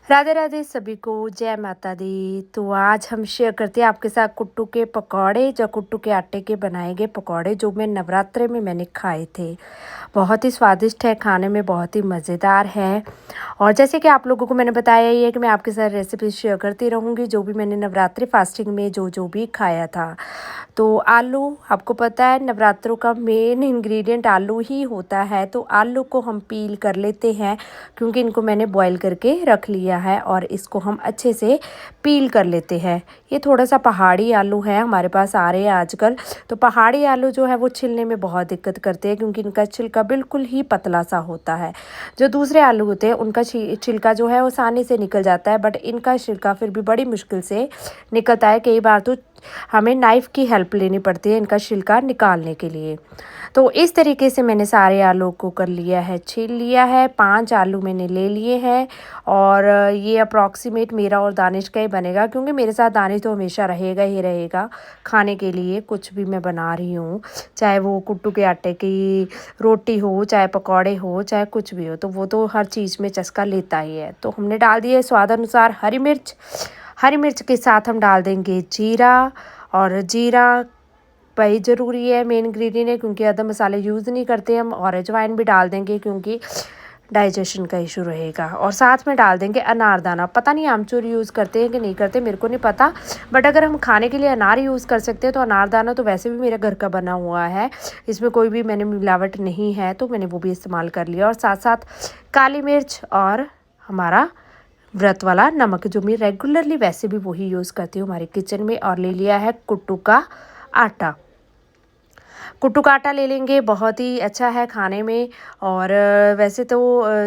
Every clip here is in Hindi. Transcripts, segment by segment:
राधे राधे सभी को, जय माता दी। तो आज हम शेयर करते हैं आपके साथ कुट्टू के पकौड़े, जो कुट्टू के आटे के बनाए गए पकौड़े, जो मैं नवरात्रे में मैंने खाए थे। बहुत ही स्वादिष्ट है, खाने में बहुत ही मज़ेदार है। और जैसे कि आप लोगों को मैंने बताया ही है कि मैं आपके साथ रेसिपी शेयर करती रहूँगी, जो भी मैंने नवरात्रि फास्टिंग में जो भी खाया था। तो आलू, आपको पता है नवरात्रों का मेन इंग्रेडिएंट आलू ही होता है। तो आलू को हम पील कर लेते हैं, क्योंकि इनको मैंने बॉईल करके रख लिया है और इसको हम अच्छे से पील कर लेते हैं। ये थोड़ा सा पहाड़ी आलू है, हमारे पास आ रहे हैं आजकल। तो पहाड़ी आलू जो है वो छिलने में बहुत दिक्कत करते हैं, क्योंकि इनका छिलका बिल्कुल ही पतला सा होता है। जो दूसरे आलू होते हैं उनका छिलका जो है वो आसानी से निकल जाता है, बट इनका छिलका फिर भी बड़ी मुश्किल से निकलता है। कई बार तो हमें नाइफ़ की हेल्प लेनी पड़ती है इनका छिलका निकालने के लिए। तो इस तरीके से मैंने सारे आलू को कर लिया है, छील लिया है। 5 आलू मैंने ले लिए हैं और ये अप्रॉक्सीमेट मेरा और दानिश का ही बनेगा, क्योंकि मेरे साथ दानिश तो हमेशा रहेगा ही रहेगा खाने के लिए। कुछ भी मैं बना रही हूँ, चाहे वो कुट्टू के आटे की रोटी हो, चाहे पकौड़े हो, चाहे कुछ भी हो, तो वो तो हर चीज़ में चस्का लेता ही है। तो हमने डाल दिए स्वाद अनुसार हरी मिर्च। हरी मिर्च के साथ हम डाल देंगे जीरा, और जीरा भाई ज़रूरी है, मेन इंग्रेडिएंट है, क्योंकि अदर मसाले यूज़ नहीं करते हम। और अजवाइन भी डाल देंगे, क्योंकि डाइजेशन का इशू रहेगा। और साथ में डाल देंगे अनारदाना। पता नहीं आमचूर यूज़ करते हैं कि नहीं करते, मेरे को नहीं पता, बट अगर हम खाने के लिए अनार यूज़ कर सकते हैं तो अनारदाना तो वैसे भी मेरे घर का बना हुआ है, इसमें कोई भी मैंने मिलावट नहीं है, तो मैंने वो भी इस्तेमाल कर लिया। और साथ साथ काली मिर्च और हमारा व्रत वाला नमक, जो मैं रेगुलरली वैसे भी वही यूज़ करती हूँ हमारे किचन में। और ले लिया है कुट्टू का आटा। कुट्टू का आटा ले लेंगे, बहुत ही अच्छा है खाने में। और वैसे तो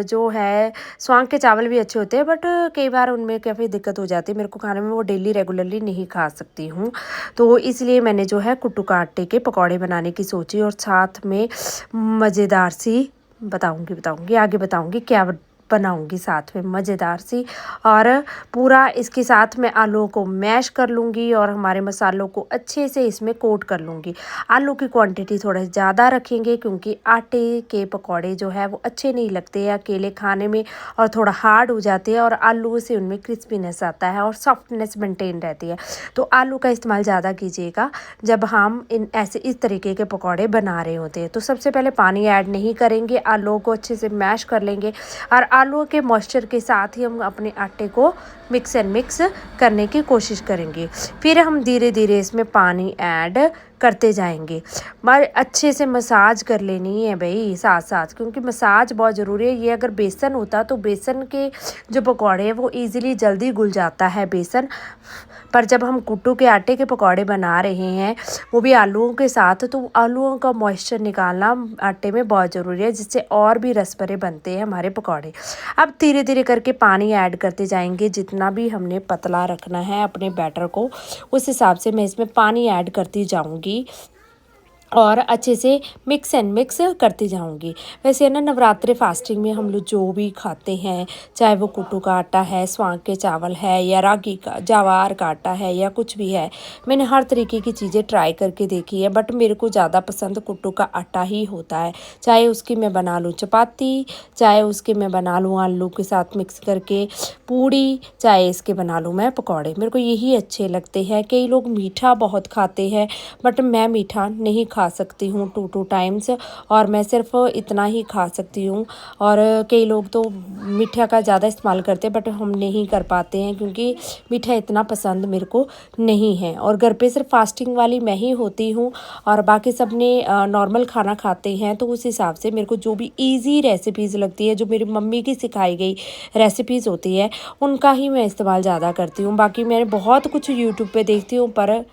जो है स्वांग के चावल भी अच्छे होते हैं, बट कई बार उनमें काफ़ी दिक्कत हो जाती है मेरे को खाने में, वो डेली रेगुलरली नहीं खा सकती हूँ। तो इसलिए मैंने जो है कुट्टू का आटे के पकौड़े बनाने की सोची, और साथ में मज़ेदार सी बताऊँगी आगे बताऊँगी क्या बनाऊंगी साथ में मज़ेदार सी। और पूरा इसके साथ में आलूओं को मैश कर लूँगी और हमारे मसालों को अच्छे से इसमें कोट कर लूँगी। आलू की क्वांटिटी थोड़ा ज़्यादा रखेंगे, क्योंकि आटे के पकौड़े जो है वो अच्छे नहीं लगते हैं अकेले खाने में, और थोड़ा हार्ड हो जाते हैं, और आलू से उनमें क्रिस्पीनेस आता है और सॉफ्टनेस मेंटेन रहती है। तो आलू का इस्तेमाल ज़्यादा कीजिएगा जब हम इस तरीके के पकौड़े बना रहे होते हैं। तो सबसे पहले पानी ऐड नहीं करेंगे, आलूओं को अच्छे से मैश कर लेंगे, और आलू के मॉइस्चर के साथ ही हम अपने आटे को मिक्स करने की कोशिश करेंगे। फिर हम धीरे धीरे इसमें पानी ऐड करते जाएंगे। मगर अच्छे से मसाज कर लेनी है भाई साथ साथ, क्योंकि मसाज बहुत ज़रूरी है। ये अगर बेसन होता तो बेसन के जो पकौड़े हैं वो इजीली जल्दी घुल जाता है बेसन, पर जब हम कुट्टू के आटे के पकौड़े बना रहे हैं वो भी आलूओं के साथ, तो आलूओं का मॉइस्चर निकालना आटे में बहुत ज़रूरी है, जिससे और भी रस भरे बनते हैं हमारे पकौड़े। अब धीरे धीरे करके पानी ऐड करते जाएंगे, जितना भी हमने पतला रखना है अपने बैटर को, उस हिसाब से मैं इसमें पानी ऐड करती जाऊंगी और अच्छे से मिक्स करती जाऊंगी। वैसे ना नवरात्रि फास्टिंग में हम लोग जो भी खाते हैं, चाहे वो कुट्टू का आटा है, स्वांग के चावल है, या रागी का ज्वार का आटा है, या कुछ भी है, मैंने हर तरीके की चीज़ें ट्राई करके देखी है, बट मेरे को ज़्यादा पसंद कुट्टू का आटा ही होता है। चाहे उसकी मैं बना लूँ चपाती, चाहे उसके मैं बना लूँ आलू के साथ मिक्स करके पूड़ी, चाहे इसके बना लूँ मैं पकौड़े, मेरे को यही अच्छे लगते हैं। कई लोग मीठा बहुत खाते हैं, बट मैं मीठा नहीं खा सकती हूँ 2 टाइम्स, और मैं सिर्फ इतना ही खा सकती हूँ। और कई लोग तो मीठा का ज़्यादा इस्तेमाल करते हैं, बट हम नहीं कर पाते हैं, क्योंकि मीठा इतना पसंद मेरे को नहीं है। और घर पे सिर्फ फास्टिंग वाली मैं ही होती हूँ, और बाकी सब ने नॉर्मल खाना खाते हैं। तो उस हिसाब से मेरे को जो भी ईजी रेसिपीज़ लगती है, जो मेरी मम्मी की सिखाई गई रेसिपीज़ होती है, उनका ही मैं इस्तेमाल ज़्यादा करती हूँ। बाकी मैंने बहुत कुछ यूट्यूब पे देखती हूँ, पर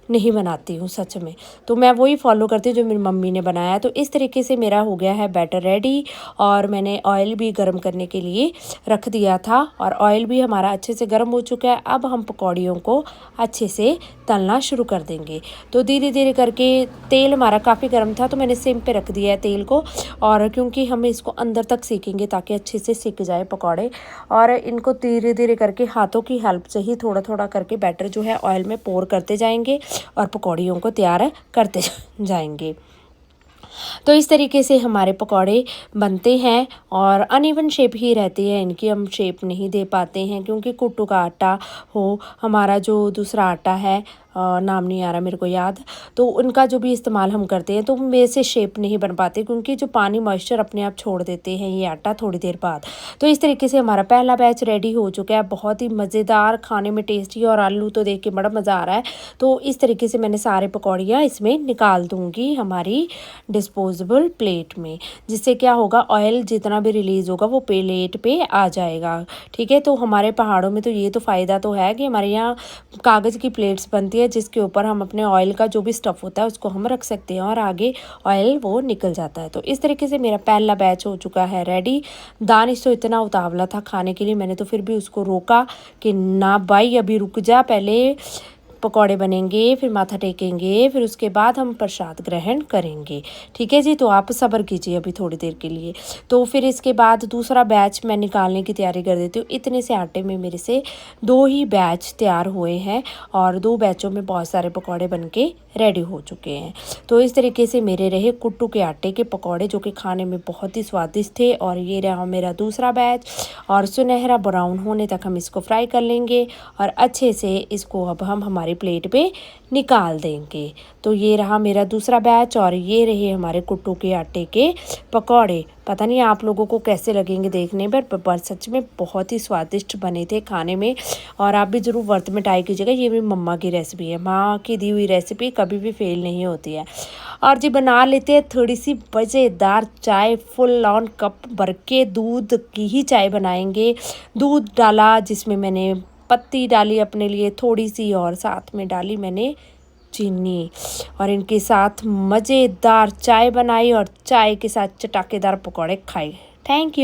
नहीं बनाती हूँ सच में, तो मैं वही फॉलो करती हूँ जो मेरी मम्मी ने बनाया। तो इस तरीके से मेरा हो गया है बैटर रेडी, और मैंने ऑयल भी गर्म करने के लिए रख दिया था, और ऑयल भी हमारा अच्छे से गर्म हो चुका है। अब हम पकौड़ियों को अच्छे से तलना शुरू कर देंगे। तो धीरे धीरे करके तेल हमारा काफ़ी गर्म था, तो मैंने सिम पे रख दिया है तेल को, और क्योंकि हम इसको अंदर तक सेकेंगे ताकि अच्छे से सिक जाए पकौड़े। और इनको धीरे धीरे करके हाथों की हेल्प से ही थोड़ा थोड़ा करके बैटर जो है ऑयल में पोर करते जाएंगे और पकौड़ियों को तैयार करते जाएंगे। तो इस तरीके से हमारे पकौड़े बनते हैं और अनइवन शेप ही रहती है इनकी, हम शेप नहीं दे पाते हैं क्योंकि कुट्टू का आटा हो, हमारा जो दूसरा आटा है नाम नहीं आ रहा मेरे को याद, तो उनका जो भी इस्तेमाल हम करते हैं तो मेरे से शेप नहीं बन पाते क्योंकि जो पानी मॉइस्चर अपने आप छोड़ देते हैं ये आटा थोड़ी देर बाद। तो इस तरीके से हमारा पहला बैच रेडी हो चुका है, बहुत ही मज़ेदार, खाने में टेस्टी, और आलू तो देख के बड़ा मज़ा आ रहा है। तो इस तरीके से मैंने सारे पकौड़ियाँ इसमें निकाल दूँगी हमारी डिस्पोजेबल प्लेट में, जिससे क्या होगा, ऑयल जितना भी रिलीज़ होगा वो प्लेट पे आ जाएगा। ठीक है, तो हमारे पहाड़ों में तो ये तो फ़ायदा तो है कि हमारे यहाँ कागज़ की प्लेट्स बनती है जिसके ऊपर हम अपने ऑयल का जो भी स्टफ़ होता है उसको हम रख सकते हैं और आगे ऑयल वो निकल जाता है। तो इस तरीके से मेरा पहला बैच हो चुका है रेडी। दानिश तो इतना उतावला था खाने के लिए, मैंने तो फिर भी उसको रोका कि ना भाई अभी रुक जा, पहले पकौड़े बनेंगे, फिर माथा टेकेंगे, फिर उसके बाद हम प्रसाद ग्रहण करेंगे। ठीक है जी, तो आप सब्र कीजिए अभी थोड़ी देर के लिए। तो फिर इसके बाद दूसरा बैच मैं निकालने की तैयारी कर देती हूँ। इतने से आटे में मेरे से 2 ही बैच तैयार हुए हैं और 2 बैचों में बहुत सारे पकौड़े बन के रेडी हो चुके हैं। तो इस तरीके से मेरे रहे कुट्टू के आटे के पकौड़े जो कि खाने में बहुत ही स्वादिष्ट थे। और ये रहा मेरा दूसरा बैच, और सुनहरा ब्राउन होने तक हम इसको फ्राई कर लेंगे और अच्छे से इसको अब हम हमारी प्लेट पे निकाल देंगे। तो ये रहा मेरा दूसरा बैच और ये रहे हमारे कुट्टू के आटे के पकौड़े। पता नहीं आप लोगों को कैसे लगेंगे देखने पर सच में बहुत ही स्वादिष्ट बने थे खाने में। और आप भी ज़रूर व्रत में ट्राई कीजिएगा, ये मेरी मम्मा की रेसिपी है, माँ की दी हुई रेसिपी कभी भी फेल नहीं होती है। और जी बना लेते हैं थोड़ी सी मज़ेदार चाय, फुल ऑन कप भर के दूध की ही चाय बनाएंगे। दूध डाला जिसमें मैंने पत्ती डाली अपने लिए थोड़ी सी और साथ में डाली मैंने चीनी, और इनके साथ मज़ेदार चाय बनाई और चाय के साथ चटाकेदार पकौड़े खाए। Thank you.